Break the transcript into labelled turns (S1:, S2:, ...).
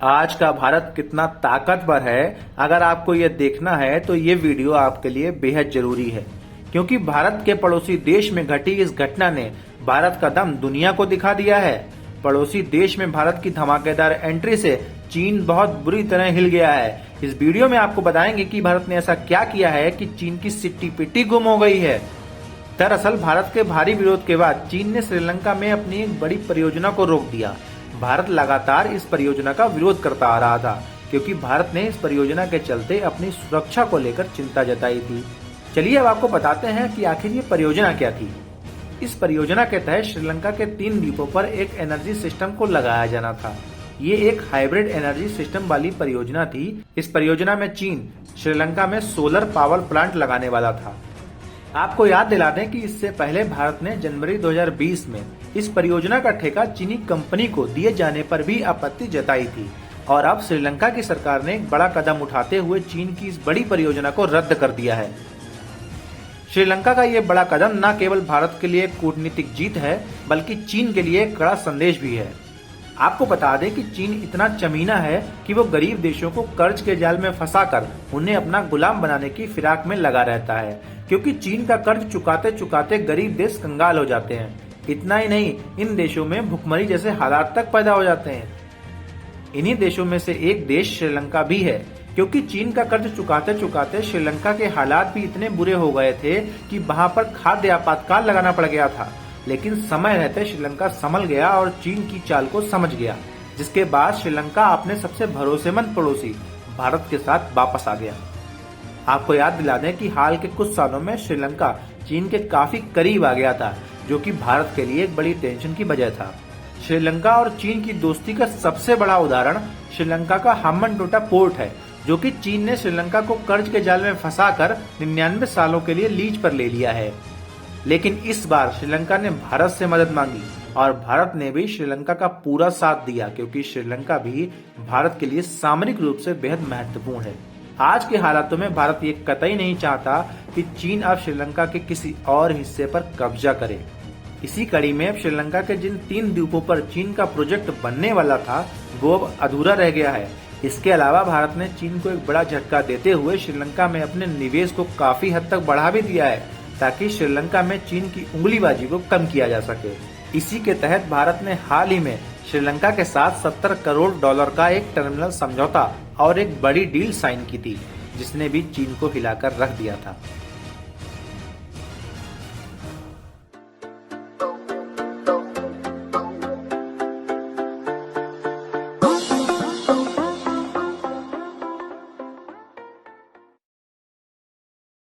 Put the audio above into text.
S1: आज का भारत कितना ताकतवर है, अगर आपको ये देखना है तो ये वीडियो आपके लिए बेहद जरूरी है, क्योंकि भारत के पड़ोसी देश में घटी इस घटना ने भारत का दम दुनिया को दिखा दिया है। पड़ोसी देश में भारत की धमाकेदार एंट्री से चीन बहुत बुरी तरह हिल गया है। इस वीडियो में आपको बताएंगे कि भारत ने ऐसा क्या किया है कि चीन की सिट्टी पिट्टी गुम हो गई है। दरअसल भारत के भारी विरोध के बाद चीन ने श्रीलंका में अपनी एक बड़ी परियोजना को रोक दिया। भारत लगातार इस परियोजना का विरोध करता आ रहा था, क्योंकि भारत ने इस परियोजना के चलते अपनी सुरक्षा को लेकर चिंता जताई थी। चलिए अब आपको बताते हैं कि आखिर ये परियोजना क्या थी। इस परियोजना के तहत श्रीलंका के 3 द्वीपों पर एक एनर्जी सिस्टम को लगाया जाना था। ये एक हाइब्रिड एनर्जी सिस्टम वाली परियोजना थी। इस परियोजना में चीन श्रीलंका में सोलर पावर प्लांट लगाने वाला था। आपको याद दिला दें कि इससे पहले भारत ने जनवरी 2020 में इस परियोजना का ठेका चीनी कंपनी को दिए जाने पर भी आपत्ति जताई थी, और अब श्रीलंका की सरकार ने एक बड़ा कदम उठाते हुए चीन की इस बड़ी परियोजना को रद्द कर दिया है। श्रीलंका का ये बड़ा कदम न केवल भारत के लिए कूटनीतिक जीत है, बल्कि चीन के लिए एक कड़ा संदेश भी है। आपको बता दें कि चीन इतना चमीना है कि वो गरीब देशों को कर्ज के जाल में फंसाकर उन्हें अपना गुलाम बनाने की फिराक में लगा रहता है, क्योंकि चीन का कर्ज चुकाते चुकाते गरीब देश कंगाल हो जाते हैं। इतना ही नहीं, इन देशों में भुखमरी जैसे हालात तक पैदा हो जाते हैं। इन्हीं देशों में से एक देश श्रीलंका भी है, क्योंकि चीन का कर्ज चुकाते चुकाते श्रीलंका के हालात भी इतने बुरे हो गए थे कि वहां पर खाद्य आपातकाल लगाना पड़ गया था। लेकिन समय रहते श्रीलंका संभल गया और चीन की चाल को समझ गया, जिसके बाद श्रीलंका अपने सबसे भरोसेमंद पड़ोसी भारत के साथ वापस आ गया। आपको याद दिला दें कि हाल के कुछ सालों में श्रीलंका चीन के काफी करीब आ गया था, जो कि भारत के लिए एक बड़ी टेंशन की वजह था। श्रीलंका और चीन की दोस्ती का सबसे बड़ा उदाहरण श्रीलंका का हम्बनटोटा पोर्ट है, जो कि चीन ने श्रीलंका को कर्ज के जाल में फंसाकर 99 सालों के लिए लीज पर ले लिया है। लेकिन इस बार श्रीलंका ने भारत से मदद मांगी और भारत ने भी श्रीलंका का पूरा साथ दिया, क्योंकि श्रीलंका भी भारत के लिए सामरिक रूप से बेहद महत्वपूर्ण है। आज के हालातों में भारत ये कतई नहीं चाहता कि चीन अब श्रीलंका के किसी और हिस्से पर कब्जा करे। इसी कड़ी में अब श्रीलंका के जिन 3 द्वीपों पर चीन का प्रोजेक्ट बनने वाला था, वो अब अधूरा रह गया है। इसके अलावा भारत ने चीन को एक बड़ा झटका देते हुए श्रीलंका में अपने निवेश को काफी हद तक बढ़ा भी दिया है, ताकि श्रीलंका में चीन की उंगलीबाजी को कम किया जा सके। इसी के तहत भारत ने हाल ही में श्रीलंका के साथ $70 करोड़ का एक टर्मिनल समझौता और एक बड़ी डील साइन की थी, जिसने भी चीन को हिलाकर रख दिया था।